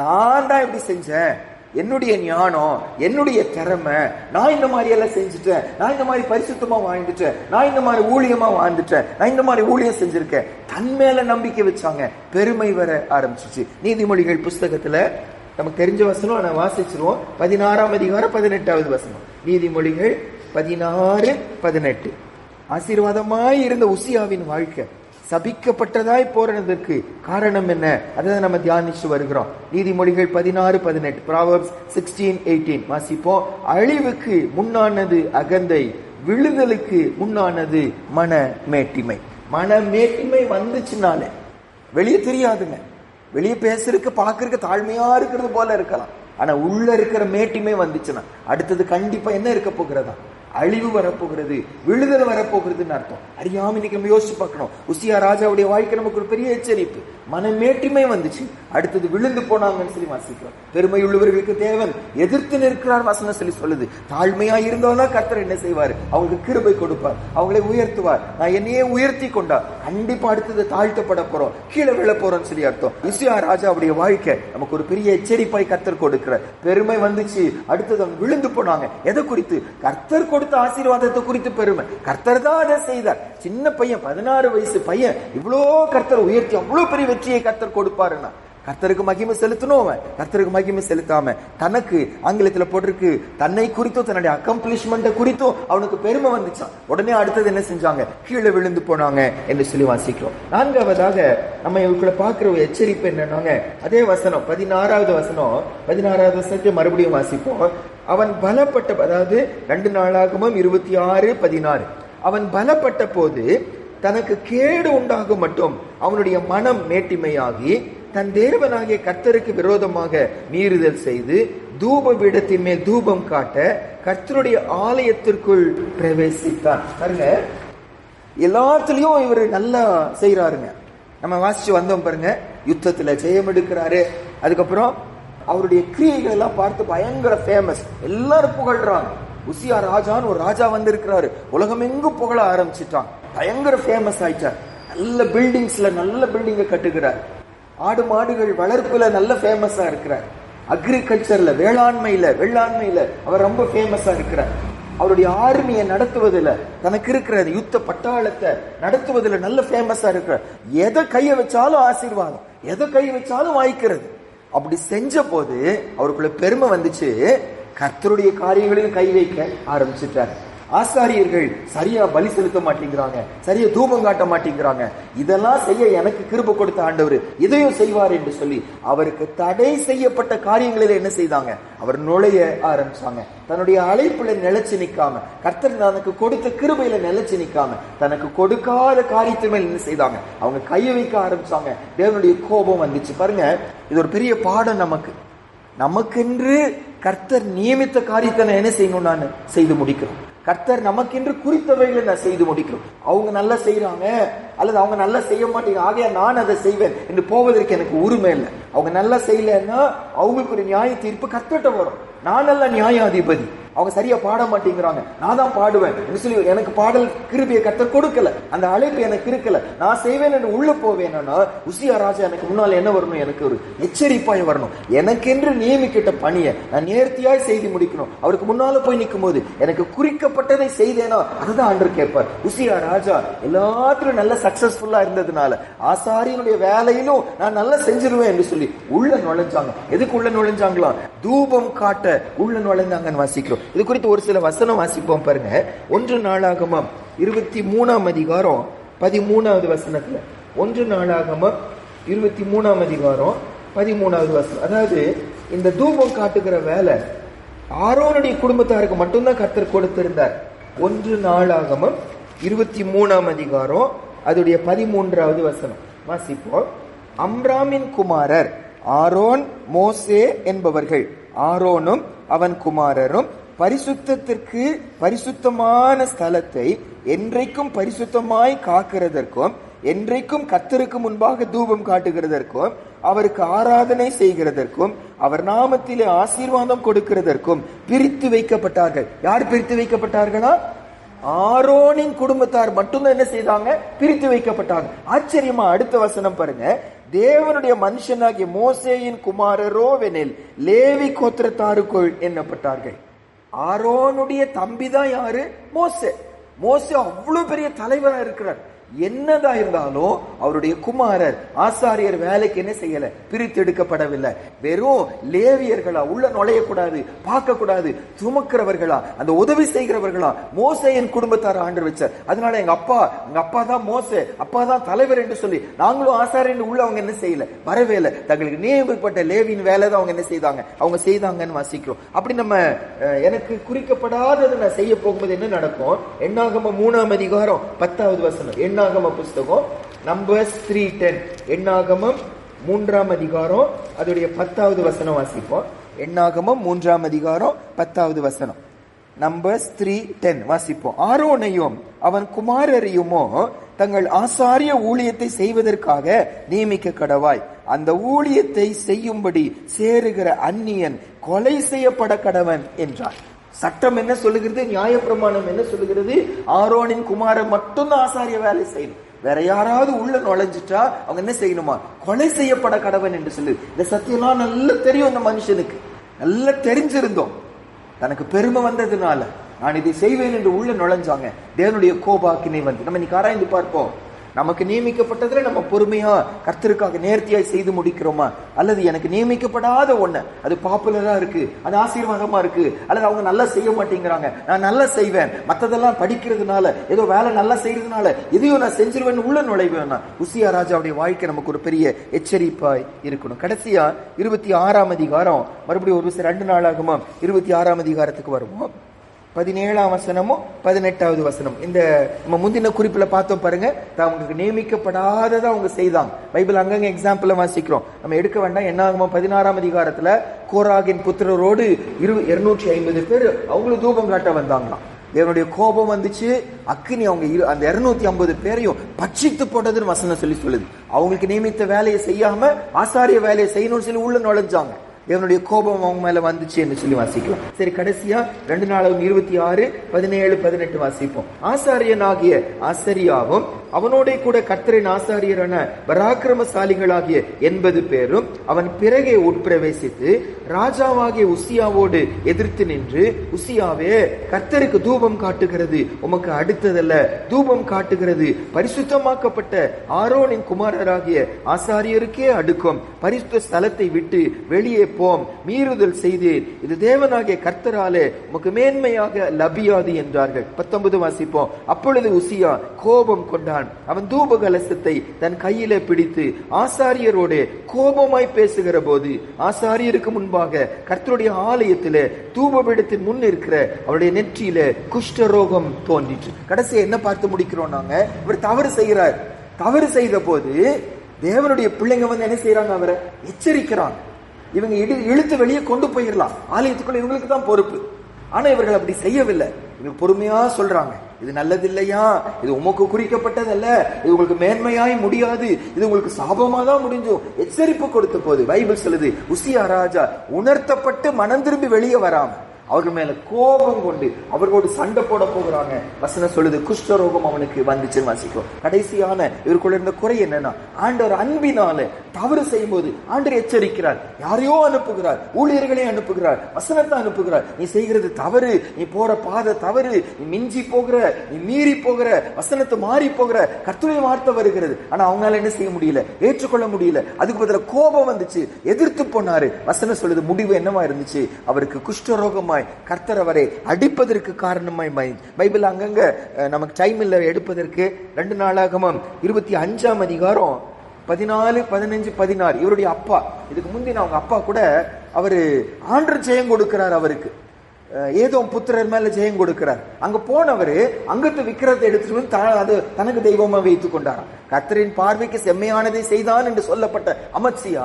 நான் தான் இப்படி செஞ்சேன், என்னுடைய ஞானம், என்னுடைய திறமை, நான் இந்த மாதிரி எல்லாம் செஞ்சுட்டேன், நான் இந்த மாதிரி பரிசுத்தமா வாழ்ந்துட்டேன், நான் இந்த மாதிரி ஊழியமா வாழ்ந்துட்டேன், நான் இந்த மாதிரி ஊழியம் செஞ்சிருக்கேன். தன் மேல நம்பிக்கை வச்சாங்க, பெருமை வர ஆரம்பிச்சிச்சு. நீதிமொழிகள் புஸ்தகத்துல நமக்கு தெரிஞ்ச வசனம் நான் வாசிச்சிருவோம். 16ஆம் அதிகாரம் 18வது வசனம். நீதிமொழிகள் 16:18. ஆசீர்வாதமாய் இருந்த உசியாவின் வாழ்க்கை சபிக்கப்பட்டதாய் போறதற்கு காரணம் என்ன? அதை நம்ம தியானிச்சு வருகிறோம். நீதிமொழிகள் 16:18. Proverbs 16:18 வாசிப்போம். அழிவுக்கு முன்னானது அகந்தை, விழுதலுக்கு முன்னானது மன மேட்டிமை. மன மேட்டிமை வந்துச்சுனாலே வெளியே தெரியாதுங்க. வெளியே பேசுறதுக்கு பாக்குறதுக்கு தாழ்மையா இருக்கிறது போல இருக்கலாம். ஆனா உள்ள இருக்கிற மேட்டிமை வந்துச்சுன்னா அடுத்தது கண்டிப்பா என்ன இருக்க போகிறதா? அழிவு வரப்போகிறது, விழுதல் வரப்போகிறதுன்னு அர்த்தம். அறியாம இன்னைக்கு நம்ம யோசிச்சு பார்க்கணும். உசியா ராஜாவுடைய வாழ்க்கை நமக்கு ஒரு பெரிய எச்சரிப்பு. மனமேட்டிமை வந்துச்சு, அடுத்தது விழுந்து போனாங்கன்னு சொல்லி வாசிக்கிறோம். பெருமை உள்ளவர்களுக்கு தேவன் எதிர்த்து நிற்கிறார் வசனம் சொல்லி சொல்லுது. தாழ்மையா இருந்தோம்னா கர்த்தர் என்ன செய்வார்? அவங்களுக்கு கிருபை கொடுப்பார், அவங்களை உயர்த்துவார். நான் என்னையே உயர்த்தி கொண்டா கண்டிப்பா அடுத்தது தாழ்த்தப்பட போறோம், கீழே விழ போறோம்னு சொல்லி அர்த்தம். உசியா ராஜாவுடைய வாழ்க்கை நமக்கு ஒரு பெரிய எச்சரிப்பாய் கர்த்தர் கொடுக்கிறார். பெருமை வந்துச்சு, அடுத்தது அவங்க விழுந்து போனாங்க. எதை குறித்து? கர்த்தர் கொடுத்த ஆசீர்வாதத்தை குறித்து பெருமை. கர்த்தர் தான் அதை செய்தார். சின்ன பையன், 16 வயசு பையன், இவ்வளோ கர்த்தர் உயர்த்தி அவ்வளவு பெரிய வெற்றியை கர்த்தர் கொடுப்பாருன்னா கர்த்தருக்கு மகிமை செலுத்தணும். கர்த்தருக்கு மகிமை செலுத்தாம தனக்கு, ஆங்கிலத்தில் போட்டிருக்கு, தன்னை குறித்தும் தன்னுடைய அக்கம்ப்ளிஷ்மெண்ட் குறித்தும் அவனுக்கு பெருமை வந்துச்சான். உடனே அடுத்தது என்ன செஞ்சாங்க? கீழே விழுந்து போனாங்க என்று சொல்லி வாசிக்கிறோம். 4வதாக நம்ம இவர்களை பார்க்கிற ஒரு எச்சரிப்பு என்னன்னாங்க, அதே வசனம் 16வது வசனம், 16வது வசனத்தை மறுபடியும் வாசிப்போம். அவன் பலப்பட்ட, அதாவது 2 நாளாகமம் 26:16. அவன் பலப்பட்ட போது தனக்கு கேடு உண்டாகும் மட்டும் அவனுடைய மனம் மேட்டிமையாகி தன் தேவனாகிய கர்த்தருக்கு விரோதமாக மீறுதல் செய்து தூப பீடத்தின் மேல் தூபம் காட்ட கர்த்தருடைய ஆலயத்திற்குள் பிரவேசித்தான். பாருங்க, எல்லாத்துலயும் இவர் நல்லா செய்யறாருங்க. நம்ம வாசிச்சு வந்தோம் பாருங்க, யுத்தத்துல ஜெயம் எடுக்கிறாரு. அதுக்கப்புறம் அவருடைய கிரியைகள் எல்லாம் பார்த்து பயங்கர ஃபேமஸ், எல்லாரும் புகழ்றாங்க. உசியா ராஜான்னு ஒரு ராஜா வந்திருக்கிறாரு, உலகம் எங்கும் புகழ ஆரம்பிச்சுட்டான், பயங்கர ஃபேமஸ் ஆயிட்டார். நல்ல பில்டிங்ஸ்ல நல்ல பில்டிங்க கட்டுகிறார், ஆடு மாடுகள் வளர்ப்புல நல்ல ஃபேமஸா இருக்கிறார், அக்ரிகல்ச்சர்ல வெள்ளாண்மையில அவர் ரொம்ப ஃபேமஸா இருக்கிறார். அவருடைய ஆர்மியை நடத்துவதில், தனக்கு இருக்கிற யுத்த பட்டாளத்தை நடத்துவதில் நல்ல ஃபேமஸா இருக்கிறார். எதை கைய வச்சாலும் ஆசீர்வாதம், எதை கை வச்சாலும் வாய்க்கிறது. அப்படி செஞ்ச போது அவருக்குள்ள பெருமை வந்துச்சு, கர்த்தருடைய காரியங்களில் கை வைக்க ஆரம்பிச்சுட்டார். ஆசாரியர்கள் சரியா பலி செலுத்த மாட்டேங்கிறாங்க, சரியா தூபம் காட்ட மாட்டேங்கிறாங்க, இதெல்லாம் செய்ய எனக்கு கிருபை கொடுத்த ஆண்டவர் இதையும் செய்வார் என்று சொல்லி அவருக்கு தடை செய்யப்பட்ட காரியங்களில் என்ன செய்தாங்க? அவர் நுழைய ஆரம்பிச்சாங்க. தன்னுடைய அழைப்புல நிலைச்சு நிக்காம, கர்த்தர் தனக்கு கொடுத்த கிருபையில நிலைச்சு நிக்காம, தனக்கு கொடுக்காத காரியத்தின் மேல் என்ன செய்தாங்க? அவங்க கையை வைக்க ஆரம்பிச்சாங்க. தேவனுடைய கோபம் வந்துச்சு. பாருங்க, இது ஒரு பெரிய பாடம் நமக்கு. நமக்கென்று கர்த்தர் நியமித்த காரியத்தை நான் என்ன செய்யணும்? நான் செய்து முடிக்கிறோம். கர்த்தர் நமக்கென்று குறித்தவைகளை நான் செய்து முடிக்கிறோம். அவங்க நல்லா செய்யறாங்க அல்லது அவங்க நல்லா செய்ய மாட்டேங்க, ஆகையா நான் அதை செய்வேன் என்று போவதற்கு எனக்கு உரிமை இல்லை. அவங்க நல்லா செய்யலன்னா அவங்களுக்கு ஒரு நியாய தீர்ப்பு கர்த்தர்ட்ட வரும். நான் நல்ல நியாயாதிபதி, அவங்க சரியா பாட மாட்டேங்கிறாங்க, நான் தான் பாடுவேன் சொல்லி எனக்கு பாடல் கிருபையை கர்த்தர் கொடுக்கல, அந்த அழைப்பு எனக்கு இருக்கல, நான் செய்வேன் என்று உள்ள போவேன்னா உசியா ராஜா எனக்கு முன்னால என்ன வரணும்? எனக்கு ஒரு எச்சரிப்பாய் வரணும். எனக்கென்று நியமிக்கிட்ட பணியை நான் நேர்த்தியாய் செய்து முடிக்கணும். அவருக்கு முன்னால போய் நிற்கும் போது எனக்கு குறிக்கப்பட்டதை செய்தேனா அதுதான் ஆண்டவர் கேட்பார். உசியா ராஜா எல்லாத்திலும் நல்ல சக்சஸ்ஃபுல்லா இருந்ததுனால ஆசாரியனுடைய வேலையிலும் நான் நல்லா செஞ்சிருவேன் என்று சொல்லி உள்ள நுழைஞ்சாங்க. எதுக்கு உள்ள நுழைஞ்சாங்களா? தூபம் காட்ட உள்ள நுழைஞ்சாங்கன்னு வாசிக்கிறோம். இது குறித்து ஒரு சில வசனம் வாசிப்போம் பாருங்க. 1 நாளாகமம் 23ஆம் அதிகாரம் 13வது வசனத்துல, 1 நாளாகமம் 23ஆம் அதிகாரம் 13வது வசனம். அதாவது இந்த தூபம் காட்டுகிற வேலை ஆரோனுடைய குடும்பத்தாருக்கு மட்டும்தான் கர்த்தர் கொடுத்திருந்தார். 1 நாளாகமம் 23ஆம் அதிகாரம் அதோடைய 13வது வசனம் வாசிப்போம். அம்ராமின் குமாரர் ஆரோன் மோசே என்பவர்கள், ஆரோனும் அவன் குமாரரும் பரிசுத்தத்திற்கு பரிசுத்தமான ஸ்தலத்தை என்றைக்கும் பரிசுத்தமாய் காக்கிறதற்கும் என்றைக்கும் கர்த்தருக்கு முன்பாக தூபம் காட்டுகிறதற்கும் அவருக்கு ஆராதனை செய்கிறதற்கும் அவர் நாமத்திலே ஆசீர்வாதம் கொடுக்கிறதற்கும் பிரித்து வைக்கப்பட்டார்கள். யார் பிரித்து வைக்கப்பட்டார்களா? ஆரோனின் குடும்பத்தார் மட்டும்தான் என்ன செய்தாங்க? பிரித்து வைக்கப்பட்டாங்க. ஆச்சரியமா அடுத்த வசனம் பாருங்க. தேவனுடைய மனுஷனாகிய மோசேயின் குமாரரோவெனில் லேவி கோத்திரத்தாருக்குள் எண்ணப்பட்டார்கள். ஆரோனுடைய தம்பிதான் யாரு? மோசே. மோசே அவ்வளவு பெரிய தலைவரா இருக்கிறார். என்னதான் இருந்தாலும் அவருடைய குமாரர் ஆசாரியர் வேலைக்கு என்ன செய்யல? பிரித்து எடுக்கப்படவில்லை. வெறும் லேவியர்களா, உள்ள நுழையக்கூடாது, பார்க்க கூடாது, சுமக்கிறவர்களா, அந்த உதவி செய்கிறவர்களா மோசேயின் குடும்பத்தார் ஆண்டு வச்சார். அதனால எங்க அப்பா தான் மோசே, அப்பா தான் தலைவர் என்று சொல்லி நாங்களும் ஆசாரியன் உள்ள அவங்க என்ன செய்யல? வரவே இல்லை. தங்களுக்கு நியமிக்கப்பட்ட லேவியின் வேலை தான் அவங்க என்ன செய்தாங்க? அவங்க செய்தாங்கன்னு வாசிக்கிறோம். அப்படி நம்ம எனக்கு குறிக்கப்படாதது நான் செய்ய போகும்போது என்ன நடக்கும்? என்னாகமம் 3ஆம் அதிகாரம் 10வது வசனம். என்னாகம புஸ்தகம் நம்பர்ஸ் 3:10. என்னாகமம் 3ஆம் அதிகாரம் அதோடைய 10வது வசனம் வாசிப்போம். என்னாகமம் 3ஆம் அதிகாரம் 10வது வசனம். நம்பர்ஸ் 3:10 வாசிப்போம். ஆரோனையும் அவன் குமாரரையுமோ தங்கள் ஆசாரிய ஊழியத்தை செய்வதற்காக நியமிக்க கடவாய். அந்த ஊழியத்தை செய்யும்படி சேருகிற அந்நியன் கொலை செய்யப்பட கடவன் என்றார். சட்டம் என்ன சொல்லுகிறது? நியாயப்பிரமாணம் என்ன சொல்லுகிறது? ஆரோனின் குமாரன் மட்டும்தான் ஆசாரிய வேலை செய்யணும். வேற யாராவது உள்ள நுழைஞ்சிட்டா அவங்க என்ன செய்யணுமா? கொலை செய்யப்பட கடவன் என்று சொல்லு. இந்த சத்தியம்லாம் நல்லா தெரியும். இந்த மனுஷனுக்கு நல்லா தெரிஞ்சிருந்தோம். தனக்கு பெருமை வந்ததுனால நான் இதை செய்வேன் என்று உள்ள நுழைஞ்சாங்க. தேவனுடைய கோபாக்கினை வந்து நம்ம இன்னைக்கு ஆராய்ந்து பார்ப்போம். நமக்கு நியமிக்கப்பட்டதுல நம்ம பொறுமையா கர்த்தருக்காக நேர்த்தியாய் செய்து முடிக்கிறோமா? அல்லது எனக்கு நியமிக்கப்படாத ஒண்ணு, அது பாப்புலரா இருக்கு, அது ஆசீர்வாதமா இருக்கு, அல்லது அவங்க நல்லா செய்ய மாட்டேங்கிறாங்க, நான் நல்லா செய்வேன், மத்ததெல்லாம் படிக்கிறதுனால ஏதோ வேலை நல்லா செய்யறதுனால இதையும் நான் செஞ்சிருவேன் உள்ள நுழைவேன். உசியா ராஜாவுடைய வாழ்க்கை நமக்கு ஒரு பெரிய எச்சரிப்பாய் இருக்கணும். கடைசியா 26ஆம் அதிகாரம், மறுபடியும் ஒரு 2 நாளாகுமா 26ஆம் அதிகாரத்துக்கு வருவோம். 17ஆம் வசனமும் 18வது வசனம். இந்த நம்ம முந்தின குறிப்புல பார்த்தோம் பாருங்க. அவங்களுக்கு நியமிக்கப்படாததை அவங்க செய்தாங்க. பைபிள் அங்கங்க எக்ஸாம்பிள் வாசிக்கிறோம், நம்ம எடுக்க வேண்டாம். என்னாகுமோ 16ஆம் அதிகாரத்துல கோராகின் புத்திரரோடு 250 பேர் அவங்களும் தூபம் காட்ட வந்தாங்களாம். தேவனுடைய கோபம் வந்துச்சு, அக்கினி அவங்க அந்த 250 பேரையும் பட்சித்து போட்டதுன்னு வசனம் சொல்லுது. அவங்களுக்கு நியமித்த வேலையை செய்யாம ஆசாரிய வேலையை செய்யணும்னு சொல்லி உள்ள நுழைஞ்சாங்க. தேவனுடைய கோபம் அவங்க மேல வந்துச்சு என்று சொல்லி வாசிக்கலாம். சரி, கடைசியா 2 நாளாகும் 26, 17, 18 வாசிப்போம். ஆசாரியனாகிய ஆசரியாவும் அவனோட கூட கர்த்தரின் ஆசாரியரான பராக்கிரமசாலிகளாகிய 80 பேரும் அவன் பிறகே உட்பிரவேசித்து ராஜாவாகிய உசியாவோடு எதிர்த்து நின்று, உசியாவே, கர்த்தருக்கு தூபம் காட்டுகிறது உமக்கு அடுத்ததல்ல, தூபம் காட்டுகிறது பரிசுத்தமாக்கப்பட்ட ஆரோனின் குமாரராகிய ஆசாரியருக்கே அடுக்கும், பரிசுத்த ஸ்தலத்தை விட்டு வெளியே போம், மீறுதல் செய்தேன், இது தேவனாகிய கர்த்தராலே உமக்கு மேன்மையாக லபியாது என்றார்கள். 19 வாசிப்போம். அப்பொழுது உசியா கோபம் கொண்டான். அவன் தூப கலசத்தை தன் கையிலே பிடித்து ஆசாரியரோடு கோபமாய் பேசுகிற போது ஆசாரியருக்கு முன்பாக கர்த்தருடைய ஆலயத்திலே தூபபீடத்தின் முன் இருக்கிற அவருடைய நெற்றியில குஷ்டரோகம் தோன்றிற்று. கடைசி என்ன பார்த்து முடிக்கிறோம் நாங்க? இவர் தவறு செய்கிறார். தவறு செய்த போது தேவனுடைய பிள்ளைங்க வந்து என்ன செய்யறாங்க? அவரை எச்சரிக்கிறாங்க. இவங்க இழுத்து வெளியே கொண்டு போயிடலாம், ஆலயத்துக்குள்ள இவங்களுக்கு தான் பொறுப்பு. ஆனா இவர்கள் அப்படி செய்யவில்லை. இவங்க பொறுமையா சொல்றாங்க, இது நல்லது இல்லையா, இது உமக்கு குறிக்கப்பட்டதல்ல, இது உங்களுக்கு மேன்மையாய் முடியாது, இது உங்களுக்கு சாபமா தான் முடிஞ்சும் எச்சரிப்பு கொடுத்த போது பைபிள் சொல்லுது, உசியா ராஜா உணர்த்தப்பட்டு மனம் திரும்பி வெளியே வராம அவர்கள் மேல கோபம் கொண்டு அவர்களோடு சண்டை போட போகிறாங்க. வசனம் சொல்லுது குஷ்டரோகம் அவனுக்கு வந்துச்சுன்னு வாசிக்கும். கடைசியான இவருக்குள்ள இருந்த குறை என்னன்னா, ஆண்டவர் அன்பினால தவறு செய்யும் போது ஆண்டவர் எச்சரிக்கிறார், யாரையோ அனுப்புகிறார், ஊழியர்களே அனுப்புகிறார், வசனத்தை அனுப்புகிறார். நீ செய்கிறது தவறு, நீ போற பாதை தவறு, நீ மிஞ்சி போகிற, நீ மீறி போகிற, வசனத்தை மாறி போகிற, கர்த்தருடைய வார்த்தை வருகிறது. ஆனா அவங்களால என்ன செய்ய முடியல? ஏற்றுக்கொள்ள முடியல. அதுக்கு பதிலா கோபம் வந்துச்சு, எதிர்த்து போனாரு. வசனம் சொல்லுது முடிவு என்னவா இருந்துச்சு? அவருக்கு குஷ்டரோகமாய் கர்த்தர் அவரை அடிப்பதற்கு காரணமாய் பைபிள் அங்கங்க நமக்கு டைம் இல்ல எடுப்பதற்கு. 2 நாளாகமம் 25ஆம் அதிகாரம் 14, 15, 16 இவருடைய அப்பா, இதுக்கு முந்தின அவங்க அப்பா கூட அவரு ஆண்டவர் ஜெயம் கொடுக்கிறார். அவருக்கு ஏதோம் புத்திரர் மேல ஜெயம் கொடுக்கிறார். அங்க போனவரு அங்கத்து விக்கிரத்தை எடுத்துட்டு வந்து அது தனக்கு தெய்வமா வைத்துக் கொண்டாராம். கர்த்தரின் பார்வைக்கு செம்மையானதை செய்தான் என்று சொல்லப்பட்ட அமத்சியா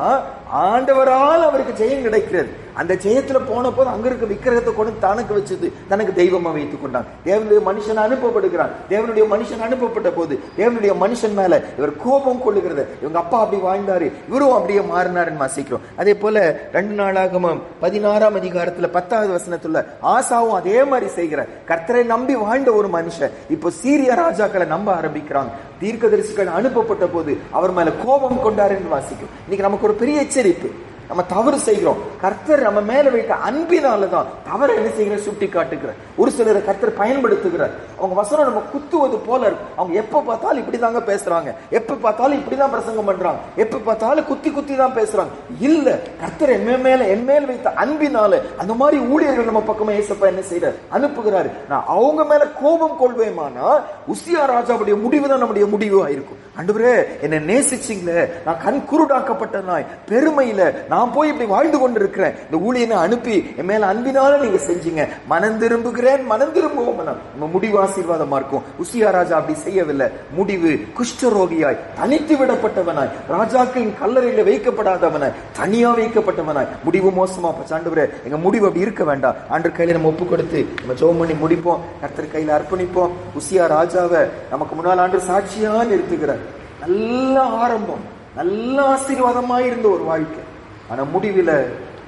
ஆண்டவரால் அவருக்கு ஜெயம் கிடைக்கிறது. அந்த ஜெயத்துல போன போது அங்க இருக்க விக்கிரகத்தை கொண்டு தனக்கு வச்சது தனக்கு தெய்வமா வைத்துக் கொண்டான். தேவனுடைய மனுஷன் அனுப்பப்படுகிறான். தேவனுடைய மனுஷன் அனுப்பப்பட்ட போது தேவனுடைய மனுஷன் மேல இவர் கோபம் கொள்ளுகிறது. இவங்க அப்பா அப்படி வாழ்ந்தாரு, இவரும் அப்படியே மாறினாருன்னு வாசிக்கிறோம். அதே போல 2 நாளாகமம் 16ஆம் அதிகாரத்துல 10வது வசனத்துல ஆசாவும் அதே மாதிரி செய்கிறார். கர்த்தரை நம்பி வாழ்ந்த ஒரு மனுஷன் இப்போ சீரிய ராஜாக்களை நம்ப ஆரம்பிக்கிறாங்க. தீர்க்கதரிசிகள் அனுப்பப்பட்ட போது அவர் மேல கோபம் கொண்டார் என்று வாசிக்கும். இன்னைக்கு நமக்கு ஒரு பெரிய எச்சரிப்பு. நம்ம தவறு செய்கிறோம், கர்த்தர் நம்ம மேல வைத்த அன்பினாலதான் தவறு என்ன செய்கிற சுட்டி காட்டுகிறார். ஒரு சிலரை கர்த்தர் பயன்படுத்துகிறார். அவங்க வசனம் நம்ம குத்துவது போல இருக்கும். அவங்க எப்ப பார்த்தாலும் இப்படிதாங்க பேசுறாங்க, எப்ப பார்த்தாலும் இப்படிதான் பிரசங்கம் பண்றாங்க, எப்ப பார்த்தாலும் குத்தி குத்தி தான் பேசுறாங்க. இல்ல, கர்த்தர் என் மேல வைத்த அன்பினால அந்த மாதிரி ஊழியர்கள் நம்ம பக்கமா ஏசப்பா என்ன செய்யறார், அனுப்புகிறாரு. நான் அவங்க மேல கோபம் கொள்வேமானா உசியா ராஜாவுடைய முடிவு தான் நம்முடைய முடிவா இருக்கும். ஆண்டவரே, என்னை நேசிச்சிங்களே, நான் கண் குருடாக்கப்பட்ட நாய், பெருமையில நான் போய் இப்படி வாழ்ந்து கொண்டிருக்கிறேன், இந்த ஊழியனை அனுப்பி என் மேல அன்பினால நீங்க செஞ்சீங்க, மனம் திரும்புகிறேன், மனம் திரும்புவோம். நம்ம முடிவு ஆசீர்வாதமா இருக்கும். உசியா ராஜா அப்படி செய்யவில்லை. முடிவு குஷ்டரோகியாய், தனித்து விடப்பட்டவனாய், ராஜாக்களின் கல்லறையில வைக்கப்படாதவனாய், தனியா வைக்கப்பட்டவனாய் முடிவு மோசமா போச்சு. ஆண்டவரே, எங்க முடிவு அப்படி இருக்க வேண்டாம். ஆண்டவர் கையில நம்ம ஒப்பு கொடுத்து நம்ம ஜெபம் பண்ணி முடிப்போம். கர்த்தர் கையில அர்ப்பணிப்போம். உசியா ராஜாவை நமக்கு முன்னால் ஆண்டவர் சாட்சியா நிறுத்துகிறார். நல்ல ஆரம்பம், நல்ல ஆசீர்வாதமாய் இருந்த ஒரு வாழ்க்கை. ஆனா முடிவுல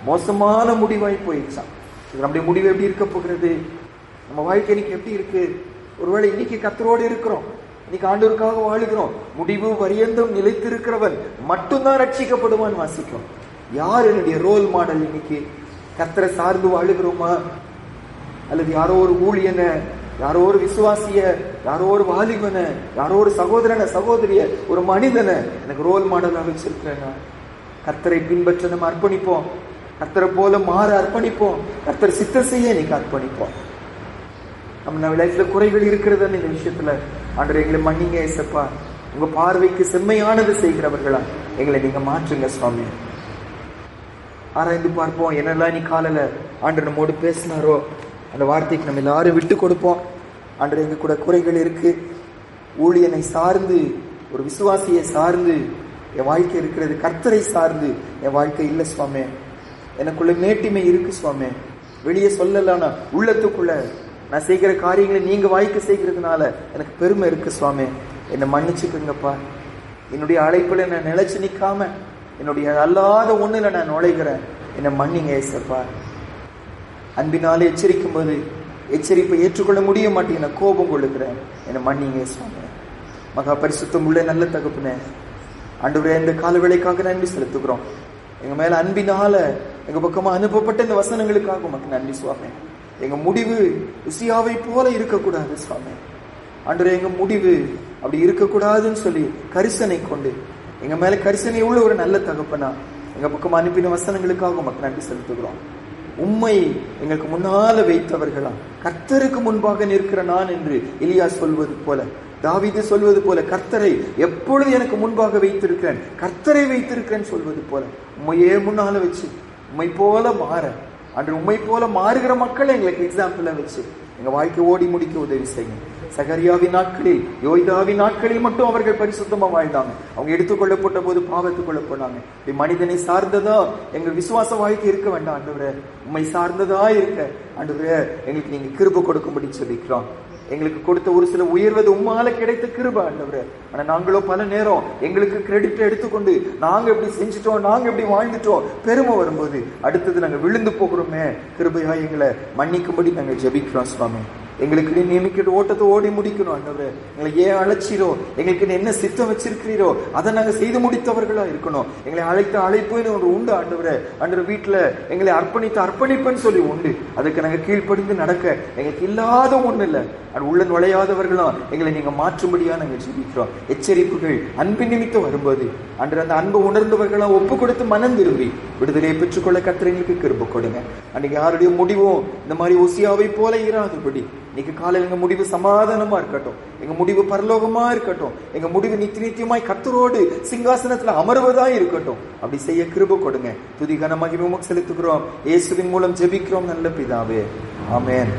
மோசமான முடிவாய் போயிடுச்சான். நம்முடைய முடிவு எப்படி இருக்க போகிறது? நம்ம வாழ்க்கை இன்னைக்கு எப்படி இருக்கு? ஒருவேளை இன்னைக்கு கர்த்தரோடு இருக்கிறோம், இன்னைக்கு ஆண்டவருக்காக வாழுகிறோம். முடிவு பரியந்தம் நிலைத்திருக்கிறவன் மட்டும்தான் ரட்சிக்கப்படுவான் வாசிக்கும். யார் என்னுடைய ரோல் மாடல்? இன்னைக்கு கர்த்தரை சார்ந்து வாழுகிறோமா, அல்லது யாரோ ஒரு ஊழியனை, யாரோ ஒரு விசுவாசிய, யாரோ ஒரு வாலிபனை, யாரோ ஒரு சகோதரனை, சகோதரிய, ஒரு மனிதனை எனக்கு ரோல் மாடலா வச்சிருக்கிறேன்னா கர்த்தரை பின்பற்ற நம்ம அர்ப்பணிப்போம். கர்த்தரை போல மாற அர்ப்பணிப்போம். கர்த்தர் சித்தம் செய்ய இன்னைக்கு அர்ப்பணிப்போம். நம்ம லைஃப்ல குறைகள் இருக்கிறது இந்த விஷயத்துல. ஆண்டவரே, எங்களை மன்னிங்க ஏசப்பா. உங்க பார்வைக்கு செம்மையானது செய்கிறவர்களா எங்களை நீங்க மாற்றுங்க சுவாமி. ஆராய்ந்து பார்ப்போம். என்னெல்லாம் நீ காலையில ஆண்டவர் நம்மோடு பேசினாரோ அந்த வார்த்தைக்கு நம்ம எல்லாரும் விட்டு கொடுப்போம். ஆண்டவர், எங்க கூட குறைகள் இருக்கு. ஊழியனை சார்ந்து, ஒரு விசுவாசியை சார்ந்து என் வாழ்க்கை இருக்கிறது, கர்த்தரை சார்ந்து என் வாழ்க்கை இல்லை சுவாமி. எனக்குள்ள மேட்டிமை இருக்கு சுவாமி, வெளியே சொல்லலானா உள்ளத்துக்குள்ள நான் செய்கிற காரியங்களை நீங்க வாய்க்க செய்கிறதுனால எனக்கு பெருமை இருக்கு சுவாமி. என்னை மன்னிச்சுக்குங்கப்பா. என்னுடைய அழைப்புல நான் நிலைச்சு நிக்காம என்னுடைய அல்லாத ஒண்ணுல நான் நுழைகிறேன். என்னை மன்னிங்க ஏசப்பா. அன்பினாலே எச்சரிக்கும் போது எச்சரிப்பை ஏற்றுக்கொள்ள முடிய மாட்டேன், நான் கோபம் கொள்ளுகிறேன். என்னை மன்னிங்க சுவாமி. மகா பரிசுத்தம் உள்ள நல்ல தகப்பனே, ஆண்டவரே, இந்த கால வேளைக்காக நன்றி செலுத்துகிறோம். எங்க மேல அன்பினால எங்க பக்கமா அனுப்பப்பட்ட இந்த வசனங்களுக்காக உமக்கு நன்றி சுவாமி. எங்க முடிவு உசியாவை போல இருக்கக்கூடாது சுவாமி. ஆண்டவரே, எங்க முடிவு அப்படி இருக்கக்கூடாதுன்னு சொல்லி கரிசனை கொண்டு எங்க மேல கரிசனை உள்ள ஒரு நல்ல தகப்பனா எங்க பக்கமா அனுப்பின வசனங்களுக்காக உமக்கு நன்றி செலுத்துகிறோம். உம்மை எங்களுக்கு முன்னால வைத்தவர்களா, கர்த்தருக்கு முன்பாக நிற்கிற நான் என்று எலியா சொல்வது போல, தாவீது சொல்வது போல, கர்த்தரை எப்பொழுது எனக்கு முன்பாக வைத்திருக்கிறேன், கர்த்தரை வைத்திருக்கிறேன் சொல்வது போல உம்மையே முன்னால வச்சு உம்மை போல மாற, அன்று உம்மை போல மாறுகிற மக்களை எங்களுக்கு எக்ஸாம்பிளா வச்சு எங்க வாழ்க்கை ஓடி முடிக்க உதவி செய்யும். சகரியாவின் நாட்களில், யோய்தாவின் நாட்களில் மட்டும் அவர்கள் பரிசுத்தமா வாழ்ந்தாங்க. அவங்க எடுத்துக்கொள்ளப்பட்ட போது பாவத்துக்குள்ள போனாங்க. மனிதனை சார்ந்ததா எங்க விசுவாச வாழ்க்கை இருக்க வேண்டாம் ஆண்டவரே, உம்மை சார்ந்ததா இருக்க ஆண்டவரே எங்களுக்கு நீங்க கிருபை கொடுக்கும்படி சொல்லிக்கிறோம். எங்களுக்கு கொடுத்த ஒரு சில உயர்வது உம்மால கிடைத்த கிருபை ஆண்டவரே. ஆனா நாங்களோ பல நேரம் எங்களுக்கு கிரெடிட் எடுத்துக்கொண்டு நாங்க எப்படி செஞ்சுட்டோம், நாங்க எப்படி வாழ்ந்துட்டோம் பெருமை வரும்போது அடுத்தது நாங்க விழுந்து போகிறோமே, கிருபையா எங்களை மன்னிக்கும்படி நாங்கள் ஜெபிக்கிறோம் சுவாமி. எங்களுக்கு நீ நியமிக்கிற ஓட்டத்தை ஓடி முடிக்கணும் ஆண்டவரே. எங்களை ஏன் அழைச்சிரோ, எங்களுக்கு என்ன சித்தம் வச்சிருக்கிறீரோ அதை நாங்க செய்து முடித்தவர்களா இருக்கணும். எங்களை அழைத்த அழைப்புன்னு ஒன்று உண்டு ஆண்டவரே. ஆண்டவர் வீட்டுல எங்களை அர்ப்பணித்த அர்ப்பணிப்புன்னு சொல்லி உண்டு. அதுக்கு நாங்க கீழ்ப்படிந்து நடக்க எங்களுக்கு இல்லாத ஒண்ணு இல்லை. உள்ள நுழையாதவர்களும் எங்களை நீங்க மாற்றும்படியா நாங்கள் ஜெபிக்கிறோம். எச்சரிப்புகள் அன்பின் நிமித்தம் வரும்போது அன்று அந்த அன்பை உணர்ந்தவர்களாம் ஒப்பு கொடுத்து மனம் திரும்பி விடுதலையை பெற்றுக்கொள்ள கர்த்தர் எங்களுக்கு கிருபை கொடுங்க. அன்னைக்கு யாருடைய முடிவும் இந்த மாதிரி உசியாவை போல இராதபடி இன்னைக்கு காலையில் எங்க முடிவு சமாதானமா இருக்கட்டும், எங்க முடிவு பரலோகமா இருக்கட்டும், எங்க முடிவு நித்தியமாய் கர்த்தரோடு சிங்காசனத்துல அமர்வதா இருக்கட்டும். அப்படி செய்ய கிருபை கொடுங்க. துதி கன மகிமை உமக்கு செலுத்துகிறோம். இயேசுவின் மூலம் ஜெபிக்கிறோம் நல்ல பிதாவே, ஆமென்.